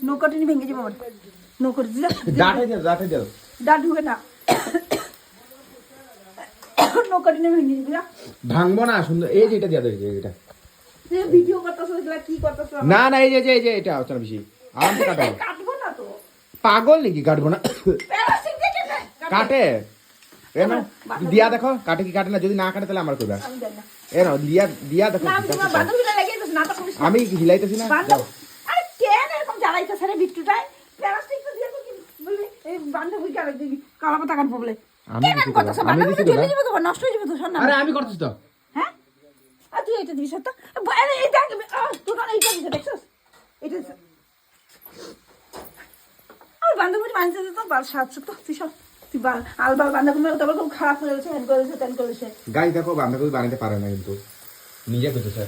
নৌকাটি ভেঙে যাবো আমার নৌকাটি দিলে ডাটে দাও ডাট ঢুকে না নৌকাটি ভেঙে যাবি ভাঙবো না সুন্দর এই যে এটা দিয়া দাও এটা ভিডিও করতেছো কি করতেছো না না এই যে এটা হচ্ছে না বেশি আরামসে কাটাবো কাটবো না তো পাগল নাকি কাটবো না প্লাস্টিক দেখে না কাটে এ না দিয়া দেখো কাটে কি কাটে না যদি না কাটে তাহলে আমার কইবা আমি জানি না এ না দিয়া দেখো না আমি তোমার বান্ধবীরা লাগিয়ে দিস না তো করিস আমি হিলাইতেছি না বান্ধব আরে কেন এরকম জ্বালাইতে সারে বিট্টুটাই প্লাস্টিক তো দিয়ে তো কি বলবি এই বান্ধবী কালে দিবি কালা পাতা কাটবো বলে আমি কেন দিছি করতেছ তো, আমি বান্ধবী দিছি তো, চলে যাবে তো নষ্ট হয়ে যাবে তো শোন না আরে আমি করতেছি তো হ্যাঁ আর তুই এটা দিবি তো আরে এই দেখ তুই কারণ এইটা দিছে দেখছস এটা আর বান্ধবীর মানছে তো বাল সাতশো তো তুই সব তুই আলবাল বান্ধবী তারপর খুব খারাপ হয়ে গেছে হ্যান করেছে তেন করেছে গাই দেখো বান্ধবী বানাতে পারে না কিন্তু নিজে করতেছে